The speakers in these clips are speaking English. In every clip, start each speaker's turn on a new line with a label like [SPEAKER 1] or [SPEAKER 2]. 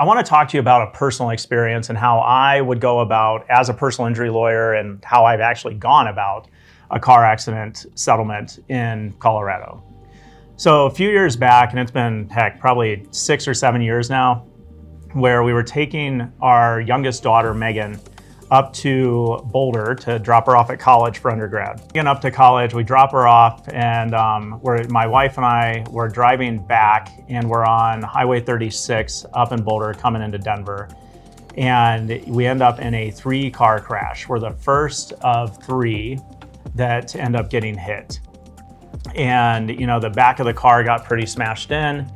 [SPEAKER 1] I want to talk to you about a personal experience and how I would go about as a personal injury lawyer and how I've actually gone about a car accident settlement in Colorado. So a few years back, and it's been, probably 6 or 7 years now, where we were taking our youngest daughter, Megan, up to Boulder to drop her off at college for undergrad. Getting up to college, we drop her off, and my wife and I were driving back, and we're on Highway 36 up in Boulder coming into Denver. And we end up in a 3-car crash. We're the first of 3 that end up getting hit. And the back of the car got pretty smashed in.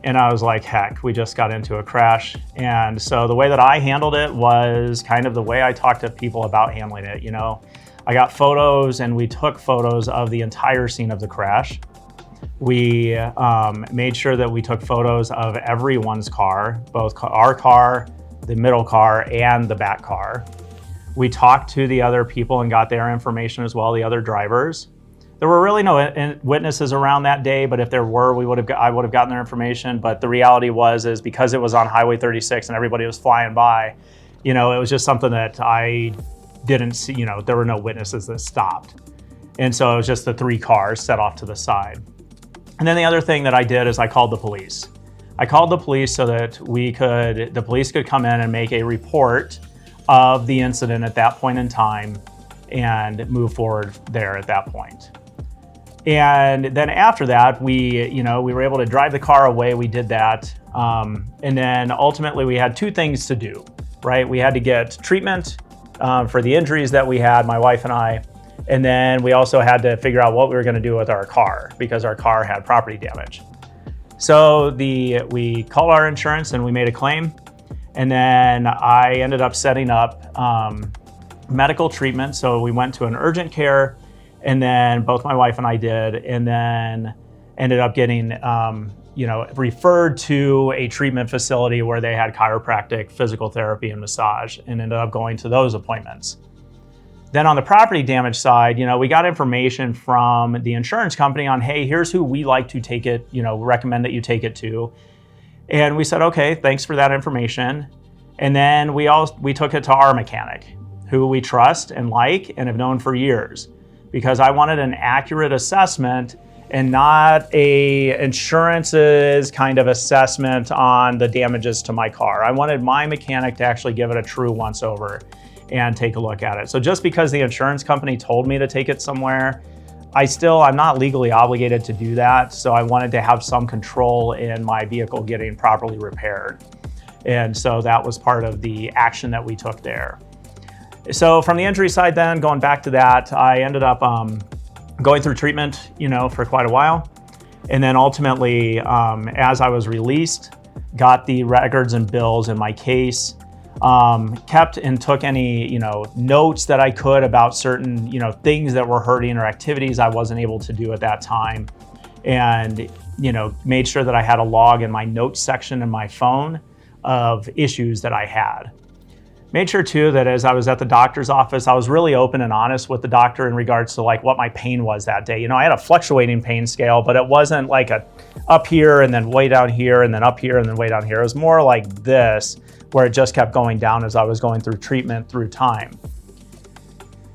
[SPEAKER 1] And I was like, heck, we just got into a crash. And so the way that I handled it was kind of the way I talk to people about handling it. I got photos, and we took photos of the entire scene of the crash. We made sure that we took photos of everyone's car, both our car, the middle car, and the back car. We talked to the other people and got their information as well, the other drivers. There were really no witnesses around that day, but if there were, I would have gotten their information. But the reality is because it was on Highway 36 and everybody was flying by, it was just something that I didn't see. There were no witnesses that stopped, and so it was just the 3 cars set off to the side. And then the other thing that I did is I called the police. I called the police so that the police could come in and make a report of the incident at that point in time and move forward there at that point. And then after that, we were able to drive the car away. We did that. And then ultimately we had 2 things to do, right? We had to get treatment for the injuries that we had, my wife and I. And then we also had to figure out what we were going to do with our car because our car had property damage. So we called our insurance and we made a claim. And then I ended up setting up medical treatment. So we went to an urgent care, and then both my wife and I did, and then ended up getting, referred to a treatment facility where they had chiropractic, physical therapy, and massage, and ended up going to those appointments. Then on the property damage side, we got information from the insurance company on, hey, here's who we like to take it, recommend that you take it to. And we said, okay, thanks for that information. And then we took it to our mechanic, who we trust and like and have known for years, because I wanted an accurate assessment and not a insurance's kind of assessment on the damages to my car. I wanted my mechanic to actually give it a true once over and take a look at it. So just because the insurance company told me to take it somewhere, I'm not legally obligated to do that. So I wanted to have some control in my vehicle getting properly repaired. And so that was part of the action that we took there. So from the injury side then, going back to that, I ended up going through treatment, for quite a while. And then ultimately, as I was released, got the records and bills in my case, kept and took any, notes that I could about certain, things that were hurting or activities I wasn't able to do at that time. And, made sure that I had a log in my notes section in my phone of issues that I had. Made sure too that as I was at the doctor's office, I was really open and honest with the doctor in regards to what my pain was that day. I had a fluctuating pain scale, but it wasn't like a up here and then way down here and then up here and then way down here. It was more like this, where it just kept going down as I was going through treatment through time.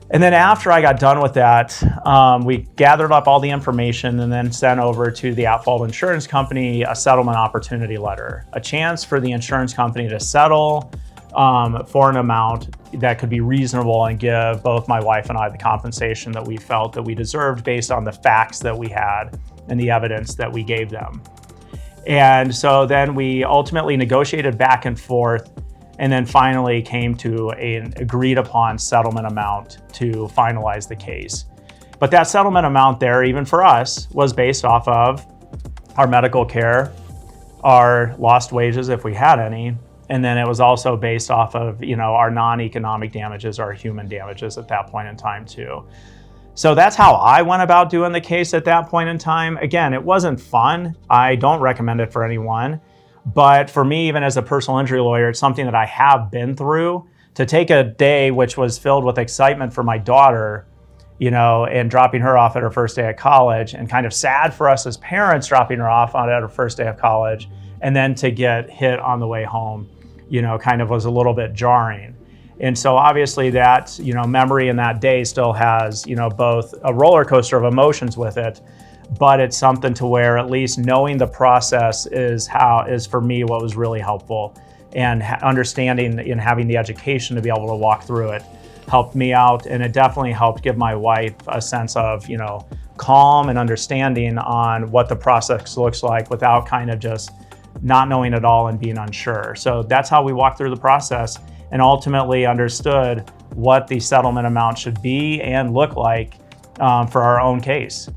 [SPEAKER 1] And then after I got done with that, we gathered up all the information and then sent over to the at-fault insurance company a settlement opportunity letter, a chance for the insurance company to settle for an amount that could be reasonable and give both my wife and I the compensation that we felt that we deserved based on the facts that we had and the evidence that we gave them. And so then we ultimately negotiated back and forth, and then finally came to an agreed upon settlement amount to finalize the case. But that settlement amount there, even for us, was based off of our medical care, our lost wages if we had any, and then it was also based off of our non-economic damages, our human damages at that point in time too. So that's how I went about doing the case at that point in time. Again, it wasn't fun. I don't recommend it for anyone. But for me, even as a personal injury lawyer, it's something that I have been through. To take a day which was filled with excitement for my daughter, and dropping her off at her first day of college, and kind of sad for us as parents dropping her off at her first day of college, and then to get hit on the way home, kind of was a little bit jarring. And so obviously that, memory in that day still has, both a roller coaster of emotions with it, but it's something to where at least knowing the process is for me what was really helpful, and understanding and having the education to be able to walk through it helped me out. And it definitely helped give my wife a sense of, calm and understanding on what the process looks like without kind of just not knowing it all and being unsure. So that's how we walked through the process, and ultimately understood what the settlement amount should be and look like for our own case.